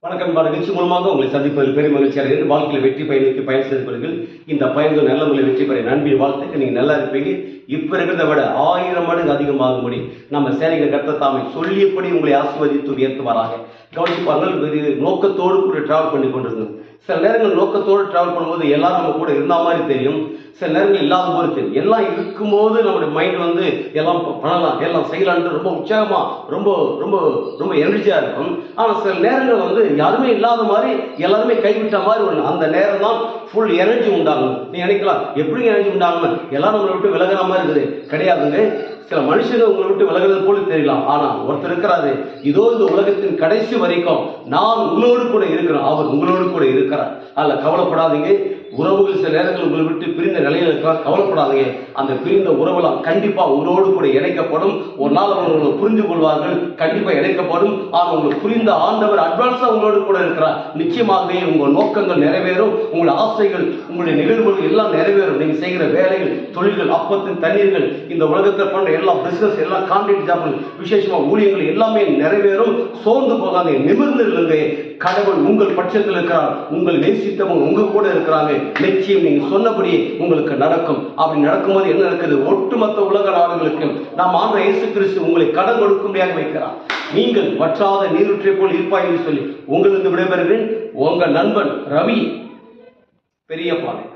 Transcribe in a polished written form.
வணக்கம். நிகழ்ச்சி மூலமாக உங்களை சந்திப்பதில் பெரும் மகிழ்ச்சி அடைகிறது. வாழ்க்கையில் வெற்றி பயணிக்கு பயன் செய்தவர்கள் இந்த பயன்கள் நல்ல முறையில் வெற்றி பெற நன்றி வாழ்த்துக்கு. நீங்க நல்லா இருப்பீங்க. இப்ப இருக்கிறத விட 1000 மடங்கு அதிகமாகும்படி நம்ம சேனைகளை கர்த்தர் தாமே சொல்லியபடி உங்களை ஆசீர்வதித்து உயர்த்துவாராக. கவனிப்பார்கள். நோக்கத்தோடு கூட டிராவல் பண்ணி கொண்டிருந்தது. சில நேரங்கள் நோக்கத்தோடு டிராவல் பண்ணும்போது எல்லாரும் நம்ம கூட இருந்த மாதிரி தெரியும். சில நேரங்கள் இல்லாத போது தெரியும். எல்லாம் இருக்கும்போது நம்முடைய மைண்ட் எல்லாம் பண்ணலாம், எல்லாம் செய்யலான்ட்டு ரொம்ப உற்சாகமா ரொம்ப ரொம்ப ரொம்ப எனர்ஜியா இருக்கும். ஆனா சில நேரங்கள் யாருமே இல்லாத மாதிரி எல்லாருமே கைவிட்ட மாதிரி ஒண்ணு. அந்த நேரம் தான் ஃபுல் எனர்ஜி உண்டாகும். நீ நினைக்கலாம் எப்படி எனர்ஜி உண்டாகும், எல்லாரும் நம்மளை விட்டு விலகிற மாதிரி இருக்குது. கிடையாதுங்க. சில மனுஷங்க உங்களை விட்டு விலகிறது போல தெரியலாம். ஆனா ஒருத்தர் இருக்கிறாரு, இதோ இந்த உலகத்தின் கடைசி வரைக்கும் நான் உங்களோடு கூட இருக்கிறேன், அவர் உங்களோடு கூட இருக்கிறார். அதுல கவலைப்படாதீங்க. உறவுகள் சில நேரங்கள் உங்களை விட்டு பிரிந்த நிலையில் இருக்கலாம், கவலைப்படாதீங்க. அந்த பிரிந்த உறவுலாம் கண்டிப்பா உங்களோடு கூட இணைக்கப்படும். ஒரு நாள் அவங்களை புரிந்து கொள்வார்கள், கண்டிப்பா இணைக்கப்படும். ஆனால் உங்களுக்கு புரிந்த ஆண்டவர் அட்வான்ஸா உங்களோடு கூட இருக்கிறார். நிச்சயமாகவே உங்கள் நோக்கங்கள் நிறைவேறும், உங்களுடைய ஆசைகள், உங்களுடைய நிகழ்வுகள் எல்லாம் நிறைவேறும். நீங்க செய்கிற வேலைகள், தொழில்கள், அப்பத்தின் தண்ணீர்கள், இந்த உலகத்தில் பண்ற எல்லா பிசினஸ், எல்லா கான்ட்ராக்ட் ஜாப்கள், விசேஷமா ஊழியங்கள் எல்லாமே நிறைவேறும். சோர்ந்து போகாதீங்க, நிமிர்ந்து இல்லைங்க. கடவுள் உங்கள் பட்சத்தில் இருக்கிறார். உங்கள் நேசித்தவங்க உங்க கூட இருக்கிறாங்க. நிச்சயம் நீங்க சொன்னபடி உங்களுக்கு நடக்கும். அப்படி நடக்கும்போது என்ன நடக்குது, ஒட்டுமொத்த உலக நாடுகளுக்கு நாம் ஆண்ட இயேசு கிறிஸ்து உங்களை கடன் கொடுக்கும்படியாக வைக்கிறார். நீங்கள் வற்றாத நீரூற்றை போல் இருப்பாய் என்று சொல்லி உங்களுக்கு விடைபெறுகிறேன். உங்கள் நண்பன் ரவி பெரியபாளையம்.